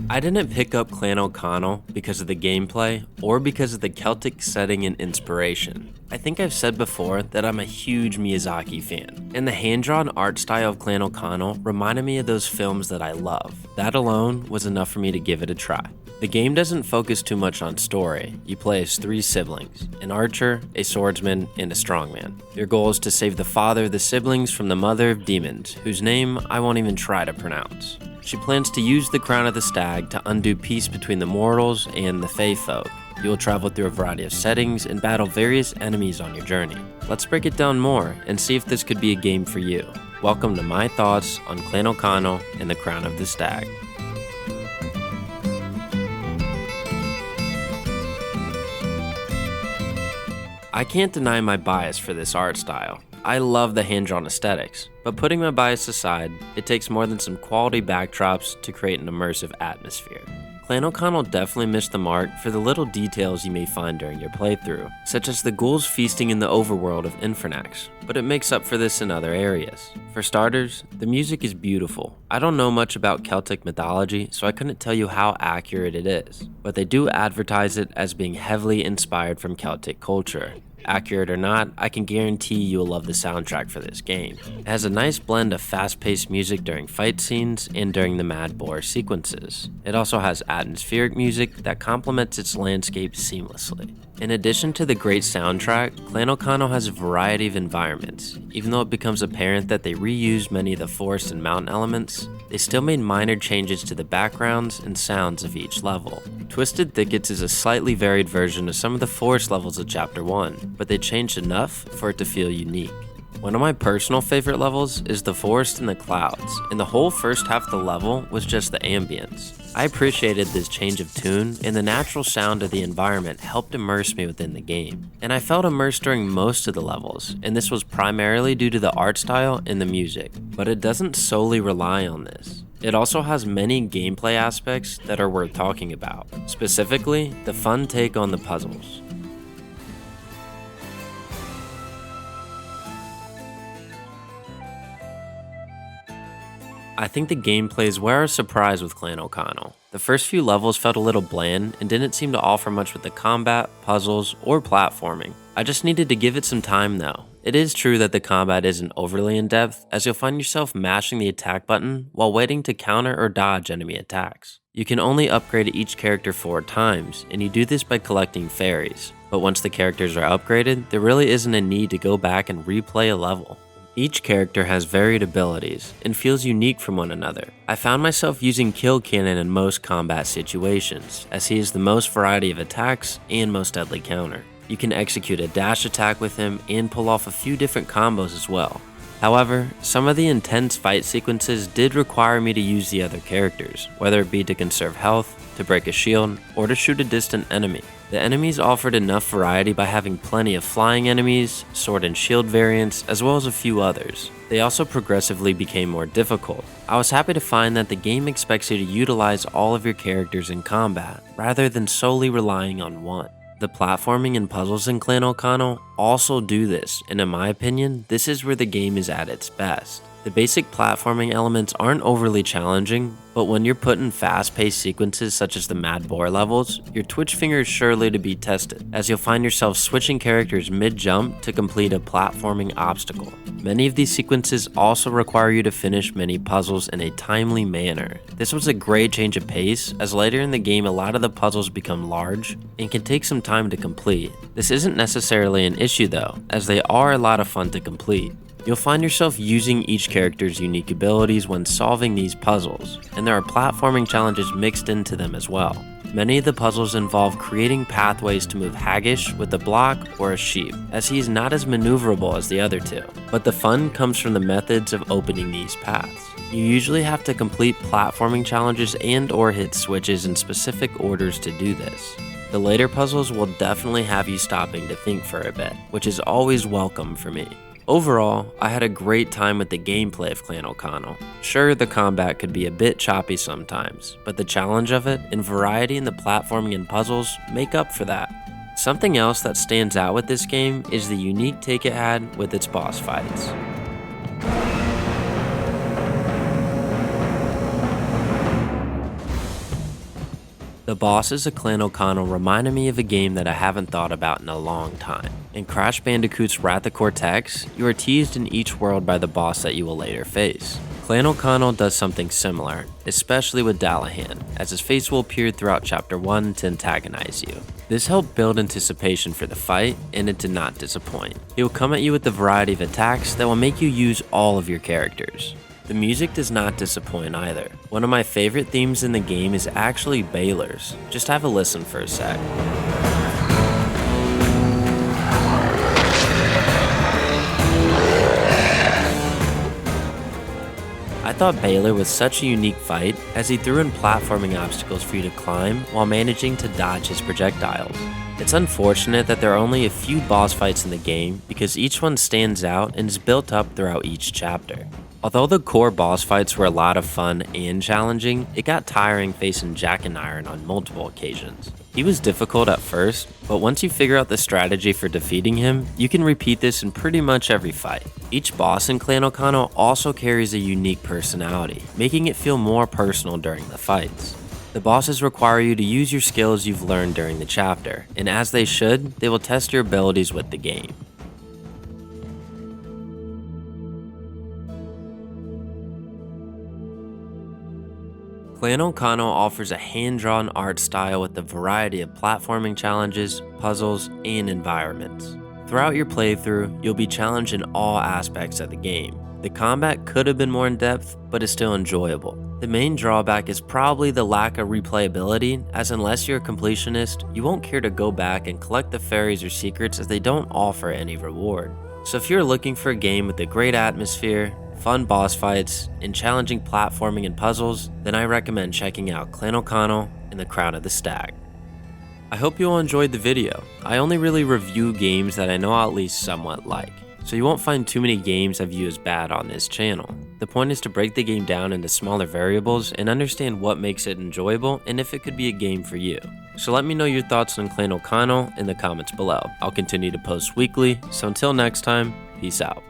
I didn't pick up Clan O'Connell because of the gameplay or because of the Celtic setting and inspiration. I think I've said before that I'm a huge Miyazaki fan, and the hand-drawn art style of Clan O'Connell reminded me of those films that I love. That alone was enough for me to give it a try. The game doesn't focus too much on story. You play as 3 siblings, an archer, a swordsman, and a strongman. Your goal is to save the father of the siblings from the mother of demons, whose name I won't even try to pronounce. She plans to use the Crown of the Stag to undo peace between the mortals and the Fae folk. You will travel through a variety of settings and battle various enemies on your journey. Let's break it down more and see if this could be a game for you. Welcome to my thoughts on Clan O'Connell and the Crown of the Stag. I can't deny my bias for this art style. I love the hand-drawn aesthetics, but putting my bias aside, it takes more than some quality backdrops to create an immersive atmosphere. Clan O'Connell definitely missed the mark for the little details you may find during your playthrough, such as the ghouls feasting in the overworld of Infernax, but it makes up for this in other areas. For starters, the music is beautiful. I don't know much about Celtic mythology, so I couldn't tell you how accurate it is, but they do advertise it as being heavily inspired from Celtic culture. Accurate or not, I can guarantee you'll love the soundtrack for this game. It has a nice blend of fast-paced music during fight scenes and during the Mad Boar sequences. It also has atmospheric music that complements its landscape seamlessly. In addition to the great soundtrack, Clan O'Connell has a variety of environments. Even though it becomes apparent that they reused many of the forest and mountain elements, they still made minor changes to the backgrounds and sounds of each level. Twisted Thickets is a slightly varied version of some of the forest levels of Chapter 1, but they changed enough for it to feel unique. One of my personal favorite levels is the forest in the clouds, and the whole first half of the level was just the ambience. I appreciated this change of tune, and the natural sound of the environment helped immerse me within the game. And I felt immersed during most of the levels, and this was primarily due to the art style and the music. But it doesn't solely rely on this. It also has many gameplay aspects that are worth talking about, specifically the fun take on the puzzles. I think the gameplays were a surprise with Clan O'Connell. The first few levels felt a little bland and didn't seem to offer much with the combat, puzzles, or platforming. I just needed to give it some time though. It is true that the combat isn't overly in-depth, as you'll find yourself mashing the attack button while waiting to counter or dodge enemy attacks. You can only upgrade each character 4 times, and you do this by collecting fairies. But once the characters are upgraded, there really isn't a need to go back and replay a level. Each character has varied abilities and feels unique from one another. I found myself using Kill Cannon in most combat situations, as he is the most variety of attacks and most deadly counter. You can execute a dash attack with him and pull off a few different combos as well. However, some of the intense fight sequences did require me to use the other characters, whether it be to conserve health, to break a shield, or to shoot a distant enemy. The enemies offered enough variety by having plenty of flying enemies, sword and shield variants, as well as a few others. They also progressively became more difficult. I was happy to find that the game expects you to utilize all of your characters in combat, rather than solely relying on one. The platforming and puzzles in Clan O'Connell also do this, and in my opinion, this is where the game is at its best. The basic platforming elements aren't overly challenging, but when you're put in fast-paced sequences such as the Mad Boar levels, your twitch finger is surely to be tested, as you'll find yourself switching characters mid-jump to complete a platforming obstacle. Many of these sequences also require you to finish many puzzles in a timely manner. This was a great change of pace, as later in the game a lot of the puzzles become large and can take some time to complete. This isn't necessarily an issue though, as they are a lot of fun to complete. You'll find yourself using each character's unique abilities when solving these puzzles, and there are platforming challenges mixed into them as well. Many of the puzzles involve creating pathways to move Haggish with a block or a sheep, as he is not as maneuverable as the other two. But the fun comes from the methods of opening these paths. You usually have to complete platforming challenges and or hit switches in specific orders to do this. The later puzzles will definitely have you stopping to think for a bit, which is always welcome for me. Overall, I had a great time with the gameplay of Clan O'Connell. Sure, the combat could be a bit choppy sometimes, but the challenge of it and variety in the platforming and puzzles make up for that. Something else that stands out with this game is the unique take it had with its boss fights. The bosses of Clan O'Connell reminded me of a game that I haven't thought about in a long time. In Crash Bandicoot's Wrath of Cortex, you are teased in each world by the boss that you will later face. Clan O'Connell does something similar, especially with Dallahan, as his face will appear throughout Chapter 1 to antagonize you. This helped build anticipation for the fight, and it did not disappoint. He will come at you with a variety of attacks that will make you use all of your characters. The music does not disappoint either. One of my favorite themes in the game is actually Baylor's. Just have a listen for a sec. I thought Baylor was such a unique fight as he threw in platforming obstacles for you to climb while managing to dodge his projectiles. It's unfortunate that there are only a few boss fights in the game because each one stands out and is built up throughout each chapter. Although the core boss fights were a lot of fun and challenging, it got tiring facing Jack and Iron on multiple occasions. He was difficult at first, but once you figure out the strategy for defeating him, you can repeat this in pretty much every fight. Each boss in Clan O'Connell also carries a unique personality, making it feel more personal during the fights. The bosses require you to use your skills you've learned during the chapter, and as they should, they will test your abilities with the game. Clan O'Connell offers a hand-drawn art style with a variety of platforming challenges, puzzles, and environments. Throughout your playthrough, you'll be challenged in all aspects of the game. The combat could have been more in-depth, but is still enjoyable. The main drawback is probably the lack of replayability, as unless you're a completionist, you won't care to go back and collect the fairies or secrets as they don't offer any reward. So if you're looking for a game with a great atmosphere, fun boss fights, and challenging platforming and puzzles, then I recommend checking out Clan O'Connell and the Crown of the Stag. I hope you all enjoyed the video. I only really review games that I know I'll at least somewhat like, so you won't find too many games I view as bad on this channel. The point is to break the game down into smaller variables and understand what makes it enjoyable and if it could be a game for you. So let me know your thoughts on Clan O'Connell in the comments below. I'll continue to post weekly, so until next time, peace out.